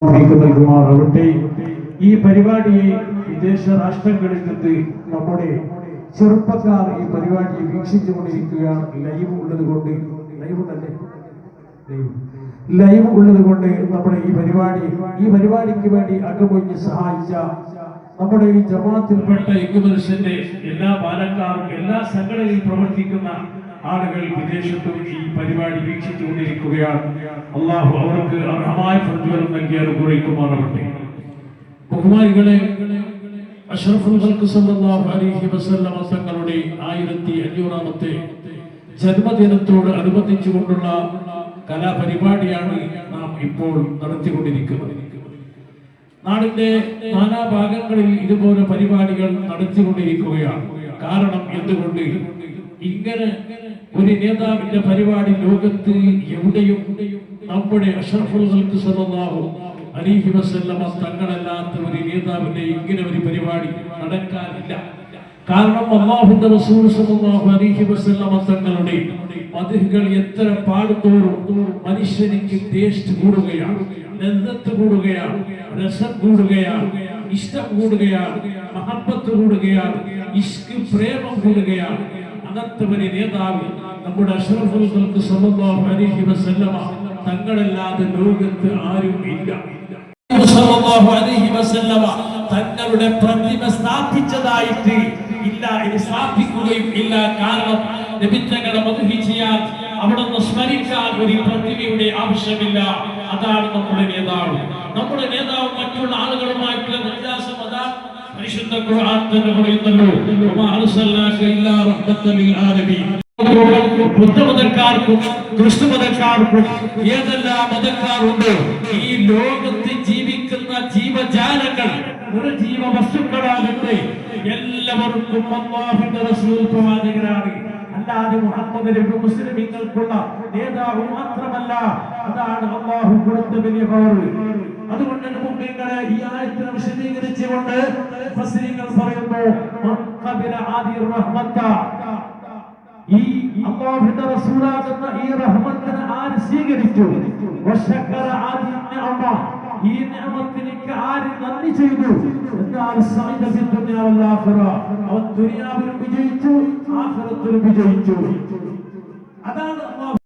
നൽകുമാറാവട്ടെ. ഈ പരിപാടിയെ വിദേശ രാഷ്ട്രങ്ങളിൽ നിന്ന് നമ്മുടെ ചെറുപ്പക്കാർ ഈ പരിപാടിയെ വീക്ഷിച്ചുകൊണ്ടിരിക്കുകയാണ്. ലൈവ് ഉള്ളത് കൊണ്ട് നമ്മുടെ ഈ പരിപാടിക്ക് വേണ്ടി അകമൊഴിഞ്ഞ് സഹായിച്ച നമ്മുടെ ഈ ജമാഅത്തിൽപ്പെട്ട മനുഷ്യന്റെ എല്ലാ പാലക്കാർക്കും എല്ലാ സംഘടനയിൽ പ്രവർത്തിക്കുന്ന ആളുകൾ വിദേശത്തും ഈ പരിപാടി വീക്ഷിച്ചുകൊണ്ടിരിക്കുകയാണ്. അള്ളാഹു അവർക്ക് അർഹമായ പ്രതിഫലം നൽകി അനുഗ്രഹിക്കുമാറാവട്ടെ. ബഹുമാനികളെ, അഷ്റഫുൽ ഖൽഖ് സല്ലല്ലാഹു അലൈഹി വസല്ലം തങ്ങളുടെ 1500ാമത്തെ ജന്മദിനത്തോട് അനുബന്ധിച്ചുകൊണ്ടുള്ള കലാപരിപാടിയാണ് നാം ഇപ്പോൾ നടത്തിക്കൊണ്ടിരിക്കുന്നത്. നാടിന്റെ നാനാഭാഗങ്ങളിൽ ഇതുപോലെ പരിപാടികൾ നടത്തിക്കൊണ്ടിരിക്കുകയാണ്. കാരണം എന്തുകൊണ്ട് ഇങ്ങനെ ഒരു നേതാവിന്റെ പരിപാടി ലോകത്ത് എവിടെയും നമ്മുടെ അഷ്റഫുൽ ഖൽഖ് സല്ലല്ലാഹു അലൈഹി വസല്ലം തങ്ങളല്ലാത്ത ഒരു നേതാവിന്റെ ഇങ്ങനെ ഒരു പരിപാടി നടക്കാനില്ല. കാരണം അല്ലാഹുവിന്റെ റസൂൽ സല്ലല്ലാഹു അലൈഹി വസല്ലം തങ്ങളുടെ മദ്ഹുകൾ എത്ര പാടുതോറും മനുഷ്യനിക്ക് ടേസ്റ്റ് കൂടുകയാണ്, ലദ്ദത്ത് കൂടുകയാണ്, രസം കൂടുകയാണ്, ഇഷ്ടം കൂടുകയാണ്, മഹബ്ബത്ത് കൂടുകയാണ്, ഇഷ്ക് പ്രേമം കൂടുകയാണ്. അങ്ങനത്തെ ഒരു നേതാവ് നമ്മുടെ അഷ്റഫുൽ ഖൽഖ് സല്ലല്ലാഹു അലൈഹി വസല്ലം തങ്ങളല്ലാതെ ലോകത്ത് ആരും ഇല്ല. സല്ലല്ലാഹു അലൈഹി വസല്ലം തങ്ങളുടെ പ്രതിമ സ്ഥാപിച്ചതായിട്ട് ഇല്ല, ഇനി സ്ഥാപിക്കുകയും ഇല്ല. കാരണം നബിതങ്ങളെ മദ്ഹ് ചെയ്യാൻ, അവിടുന്ന് സ്മരിക്കാൻ ഒരു പ്രതിമയുടെ ആവശ്യമില്ല. അതാണ് നമ്മുടെ നേതാവ്. നമ്മുടെ നേതാവ് മറ്റുള്ള ആളുകളുമായിട്ടുള്ള വ്യത്യാസം അതാണ്. പരിശുദ്ധ ഖുർആൻ തന്നെ പറയുന്നല്ലോ, വമാ അർസൽനാക ഇല്ലാ റഹ്മത്തൻ ലിൽ ആലമീൻ. ബുദ്ധമതക്കാർക്കും ക്രിസ്തുമതക്കാർക്കും ഏതെല്ലാം മതക്കാരുണ്ട്, ഈ ലോകത്ത് ജീവിക്കുന്ന ജീവജാലങ്ങൾ, നിർജീവ വസ്തുക്കളാകട്ടെ, എല്ലാവർക്കും അല്ലാഹുവിന്റെ റസൂൽ പ്രവാചകരാണ്. അല്ലാതെ മുഹമ്മദ് നബി മുസ്ലിമീങ്ങൾക്കുള്ള നേതാവ് മാത്രമല്ല. അതാണ് അല്ലാഹു കൊടുത്ത വലിയ പവർ. അതുകൊണ്ട് മുഅ്മിനീങ്ങളെ ഈ ആയത്തിനെ വിശദീകരിച്ചുകൊണ്ട് മുഫസ്സിരീങ്ങൾ പറയുന്നു, മഖബില ആദി റഹ്മത്ത, ഈ അല്ലാഹുവിന്റെ റസൂലാകുന്ന ഈ റഹ്മത്തിനെ ആര് സ്വീകരിച്ചു, വശക്കറ ആദി നിഅമ, ഈ നിഅമത്തിലേക്ക് ആര് നന്ദി ചെയ്തു, എന്നാൽ സഈദ ഫി ദുനിയ വൽ ആഖിറ, അവൻ ദുനിയാവിലും വിജയിച്ചു ആഖിറത്തിലും വിജയിച്ചു. അതാണ്